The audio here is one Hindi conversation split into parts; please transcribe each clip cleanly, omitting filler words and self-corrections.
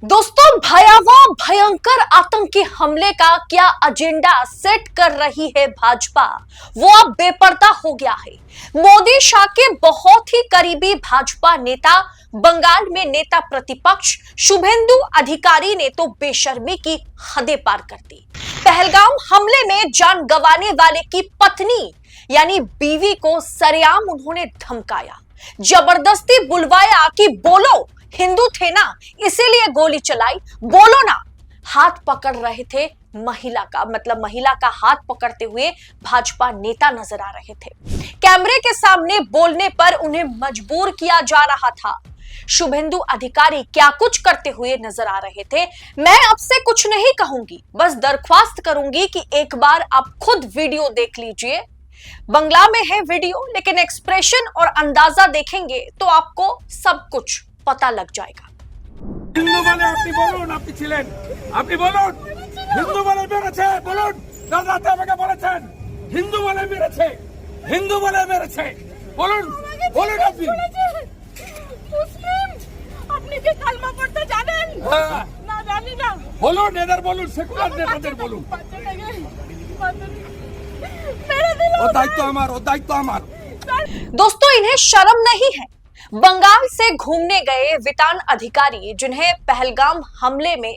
दोस्तों, भयावह भयंकर आतंकी हमले का क्या एजेंडा सेट कर रही है भाजपा, वो अब बेपर्दा हो गया है। मोदी शाह के बहुत ही करीबी भाजपा नेता, बंगाल में नेता प्रतिपक्ष शुभेंदु अधिकारी ने तो बेशर्मी की हदें पार कर दी। पहलगाम हमले में जान गंवाने वाले की पत्नी यानी बीवी को सरेआम उन्होंने धमकाया, जबरदस्ती बुलवाया कि बोलो हिंदू थे ना इसीलिए गोली चलाई, बोलो ना। हाथ पकड़ रहे थे महिला का, मतलब महिला का हाथ पकड़ते हुए भाजपा नेता नजर आ रहे थे। कैमरे के सामने बोलने पर उन्हें मजबूर किया जा रहा था। शुभेंदु अधिकारी क्या कुछ करते हुए नजर आ रहे थे। मैं आपसे कुछ नहीं कहूंगी, बस दरख्वास्त करूंगी कि एक बार आप खुद वीडियो देख लीजिए। बंगला में है वीडियो, लेकिन एक्सप्रेशन और अंदाजा देखेंगे तो आपको सब कुछ पता लग जाएगा। हिंदू বলে আপনি বলুন, আপনি ছিলেন, আপনি বলুন হিন্দু বলে মেরেছে, বলুন কাল রাতে আমাকে বলেছেন হিন্দু বলে মেরেছে, হিন্দু বলে মেরেছে, বলুন বলুন আপনি মুসলিম আপনি কি কালমা পড়তে জানেন? না জানি না, বলুন এদের বলুন, সেকুলার নেতাদের বলুন। ও দায়িত্ব আমার, ও দায়িত্ব আমার। दोस्तों, इन्हें शर्म नहीं है। बंगाल से घूमने गए वितान अधिकारी, जिन्हें पहलगाम हमले में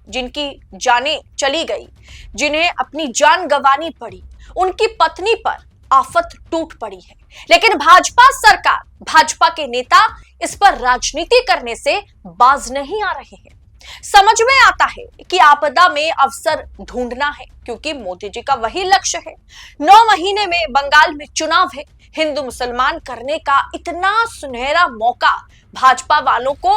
जिनकी जानें चली गई, जिन्हें अपनी जान गंवानी पड़ी, उनकी पत्नी पर आफत टूट पड़ी है। लेकिन भाजपा सरकार, भाजपा के नेता इस पर राजनीति करने से बाज नहीं आ रहे हैं। समझ में आता है कि आपदा में अवसर ढूंढना है, क्योंकि मोदी जी का वही लक्ष्य है। 9 महीने में बंगाल में चुनाव है, हिंदू मुसलमान करने का इतना सुनहरा मौका भाजपा वालों को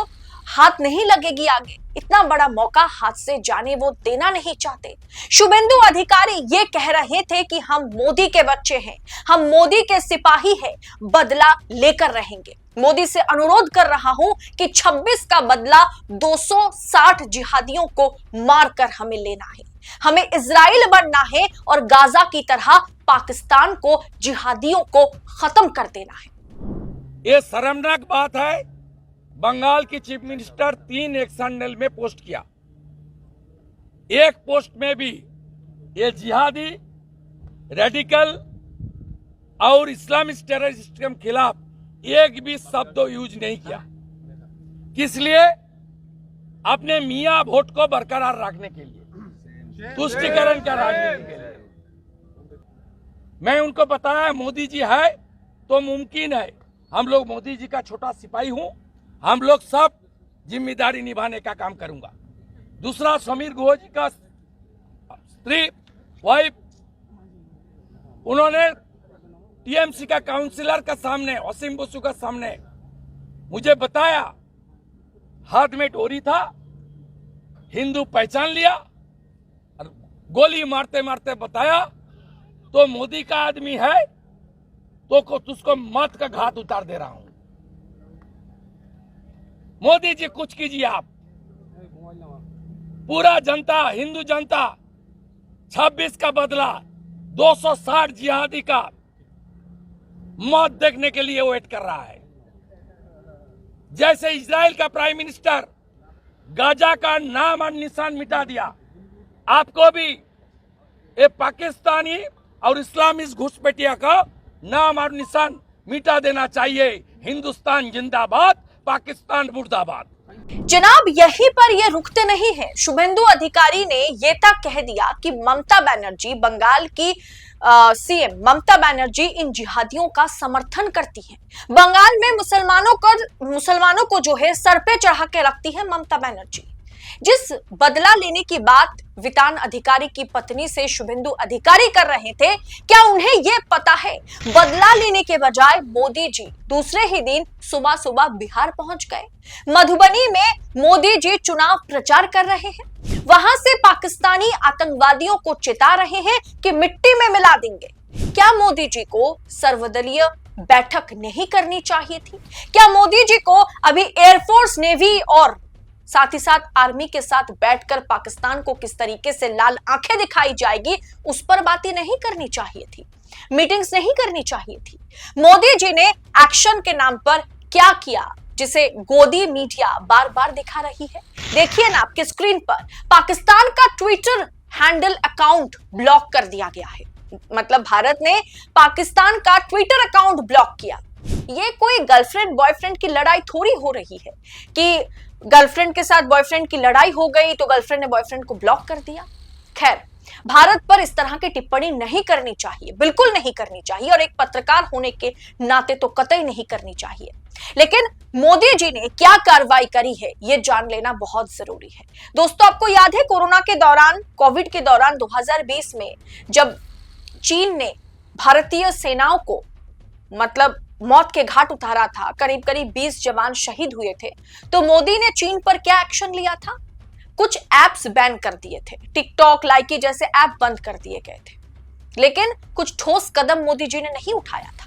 हाथ नहीं लगेगी आगे। इतना बड़ा मौका हाथ से जाने वो देना नहीं चाहते। शुभेंदु अधिकारी ये कह रहे थे कि हम मोदी के बच्चे हैं, हम मोदी के सिपाही हैं, बदला लेकर रहेंगे। मोदी से अनुरोध कर रहा हूं कि 26 का बदला 260 जिहादियों को मारकर हमें लेना है। हमें इजराइल बनना है और गाजा की तरह पाकिस्तान को, जिहादियों को खत्म कर देना है। ये शर्मनाक बात है। बंगाल की चीफ मिनिस्टर 3 एक्शन में पोस्ट किया, एक पोस्ट में भी ये जिहादी, रेडिकल और इस्लामिस्ट टेररिस्ट के खिलाफ एक भी शब्द यूज नहीं किया। किस लिए? अपने मियां वोट को बरकरार रखने के लिए, तुष्टिकरण का राजनीति के लिए। मैं उनको बताया मोदी जी है तो मुमकिन है। हम लोग मोदी जी का छोटा सिपाही हूं, हम लोग सब जिम्मेदारी निभाने का काम करूंगा। दूसरा, समीर गुहो जी का स्त्री वाइफ, उन्होंने टीएमसी का काउंसिलर का सामने, असीम बसु का सामने मुझे बताया, हाथ में डोरी था, हिंदू पहचान लिया और गोली मारते मारते बताया तो मोदी का आदमी है तो उसको मौत का घात उतार दे रहा हूं। मोदी जी कुछ कीजिए आप। पूरा जनता, हिंदू जनता 26 का बदला 260 जिहादी का मौत देखने के लिए वेट कर रहा है। जैसे इजराइल का प्राइम मिनिस्टर गाजा का नाम और निशान मिटा दिया, आपको भी ये पाकिस्तानी और इस्लामिस्ट घुसपैठिया का नाम और निशान मिटा देना चाहिए। हिंदुस्तान जिंदाबाद, पाकिस्तान मुर्दाबाद। जनाब, यहीं पर ये रुकते नहीं हैं। शुभेंदु अधिकारी ने ये तक कह दिया कि ममता बनर्जी, बंगाल की सीएम ममता बनर्जी इन जिहादियों का समर्थन करती हैं। बंगाल में मुसलमानों को जो है सर पे चढ़ा के रखती है ममता बनर्जी। जिस बदला लेने की बात वितान अधिकारी की पत्नी से शुभेंदु अधिकारी कर रहे थे, क्या उन्हें यह पता है बदला लेने के बजाय मोदी जी दूसरे ही दिन सुबह सुबह बिहार पहुंच गए। मधुबनी में मोदी जी चुनाव प्रचार कर रहे हैं, वहां से पाकिस्तानी आतंकवादियों को चिता रहे हैं कि मिट्टी में मिला देंगे। क्या मोदी जी को सर्वदलीय बैठक नहीं करनी चाहिए थी? क्या मोदी जी को अभी एयरफोर्स, नेवी और साथ ही साथ आर्मी के साथ बैठकर पाकिस्तान को किस तरीके से लाल आंखें दिखाई जाएगी उस पर बातें नहीं करनी चाहिए थी? मीटिंग्स नहीं करनी चाहिए थी? मोदी जी ने एक्शन के नाम पर क्या किया जिसे गोदी मीडिया बार बार दिखा रही है? देखिए ना आपके स्क्रीन पर, पाकिस्तान का ट्विटर हैंडल अकाउंट ब्लॉक कर दिया गया है। मतलब भारत ने पाकिस्तान का ट्विटर अकाउंट ब्लॉक किया। ये कोई गर्लफ्रेंड बॉयफ्रेंड की लड़ाई थोड़ी हो रही है कि गर्लफ्रेंड के साथ बॉयफ्रेंड की लड़ाई हो गई तो गर्लफ्रेंड ने बॉयफ्रेंड को ब्लॉक कर दिया। खैर, भारत पर इस तरह की टिप्पणी नहीं करनी चाहिए, बिल्कुल नहीं करनी चाहिए, और एक पत्रकार होने के नाते तो कतई नहीं करनी चाहिए। लेकिन मोदी जी ने क्या कार्रवाई करी है ये जान लेना बहुत जरूरी है। दोस्तों, आपको याद है कोरोना के दौरान, कोविड के दौरान 2020 में जब चीन ने भारतीय सेनाओं को मतलब मौत के घाट उतारा था, करीब करीब 20 जवान शहीद हुए थे, तो मोदी ने चीन पर क्या एक्शन लिया था? कुछ एप्स बैन कर दिए थे, टिकटॉक, लाइकी जैसे ऐप बंद कर दिए गए थे। लेकिन कुछ ठोस कदम मोदी जी ने नहीं उठाया था।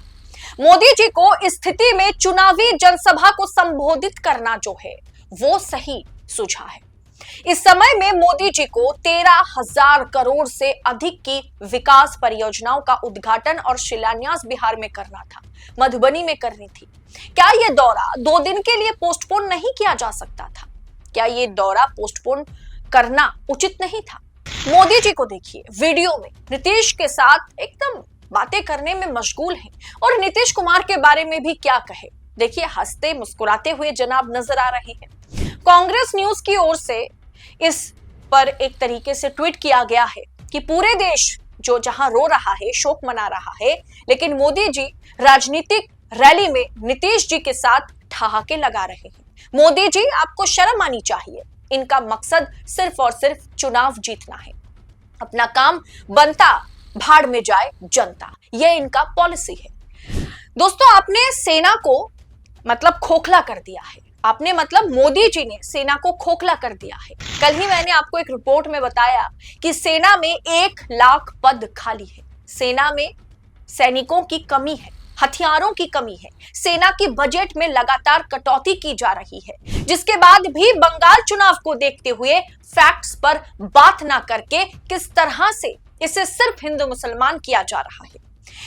मोदी जी को इस स्थिति में चुनावी जनसभा को संबोधित करना जो है वो सही सूझा है। इस समय में मोदी जी को 13,000 करोड़ से अधिक की विकास परियोजनाओं का उद्घाटन और शिलान्यास बिहार में करना था, मधुबनी में करनी थी। क्या यह दौरा 2 दिन के लिए पोस्टपोन नहीं किया जा सकता था? क्या ये दौरा पोस्टपोन करना उचित नहीं था? मोदी जी को देखिए, वीडियो में नीतीश के साथ एकदम बातें करने में मशगूल हैं, और नीतीश कुमार के बारे में भी क्या कहे। देखिए, हंसते मुस्कुराते हुए जनाब नजर आ रहे हैं। कांग्रेस न्यूज की ओर से इस पर एक तरीके से ट्वीट किया गया है कि पूरे देश जो जहां रो रहा है, शोक मना रहा है, लेकिन मोदी जी राजनीतिक रैली में नीतीश जी के साथ ठहाके लगा रहे हैं। मोदी जी, आपको शर्म आनी चाहिए। इनका मकसद सिर्फ और सिर्फ चुनाव जीतना है। अपना काम बनता, भाड़ में जाए जनता, यह इनका पॉलिसी है। दोस्तों, आपने सेना को मतलब खोखला कर दिया है। आपने मतलब मोदी जी ने सेना को खोखला कर दिया है। कल ही मैंने आपको एक रिपोर्ट में बताया कि सेना में 1 लाख पद खाली है। सेना में सैनिकों की कमी है, हथियारों की कमी है, सेना की बजट में लगातार कटौती की जा रही है, जिसके बाद भी बंगाल चुनाव को देखते हुए फैक्ट्स पर बात ना करके किस तरह से इसे सिर्फ हिंदू मुसलमान किया जा रहा है।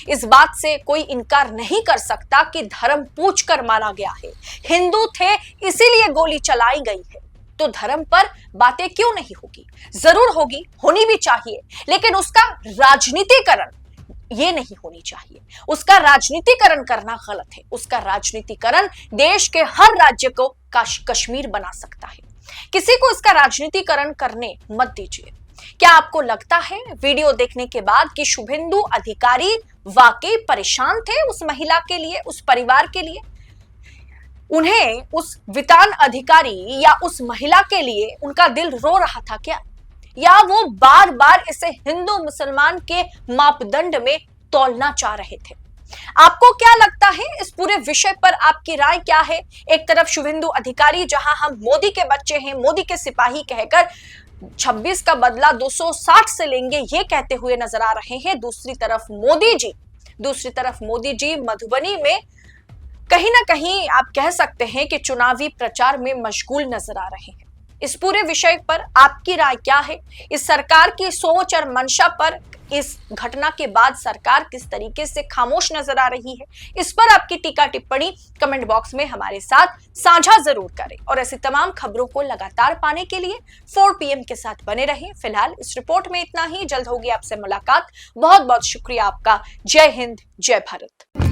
इस बात से कोई इनकार नहीं कर सकता कि धर्म पूछ कर मारा गया है, हिंदू थे इसीलिए गोली चलाई गई है। तो धर्म पर बातें क्यों नहीं होगी? जरूर होगी, होनी भी चाहिए, लेकिन उसका राजनीतिकरण ये नहीं होनी चाहिए। उसका राजनीतिकरण करना गलत है। उसका राजनीतिकरण देश के हर राज्य को कश्मीर बना सकता है। किसी को इसका राजनीतिकरण करने मत दीजिए। क्या आपको लगता है वीडियो देखने के बाद कि शुभेंदु अधिकारी वाकई परेशान थे उस महिला के लिए, उस परिवार के लिए? उन्हें उस वितान अधिकारी या उस महिला के लिए उनका दिल रो रहा था क्या? या वो बार बार इसे हिंदू मुसलमान के मापदंड में तौलना चाह रहे थे? आपको क्या लगता है इस पूरे विषय पर? आपकी राय क्या है? एक तरफ शुभेंदु अधिकारी, जहां हम मोदी के बच्चे हैं, मोदी के सिपाही कहकर 26 का बदला 260 से लेंगे ये कहते हुए नजर आ रहे हैं। दूसरी तरफ मोदी जी मधुबनी में कहीं ना कहीं आप कह सकते हैं कि चुनावी प्रचार में मशगूल नजर आ रहे हैं। इस पूरे विषय पर आपकी राय क्या है? इस सरकार की सोच और मंशा पर इस घटना के बाद सरकार किस तरीके से खामोश नजर आ रही है, इस पर आपकी टीका टिप्पणी कमेंट बॉक्स में हमारे साथ साझा जरूर करें। और ऐसी तमाम खबरों को लगातार पाने के लिए 4 PM के साथ बने रहें। फिलहाल इस रिपोर्ट में इतना ही। जल्द होगी आपसे मुलाकात। बहुत बहुत शुक्रिया आपका। जय हिंद, जय भारत।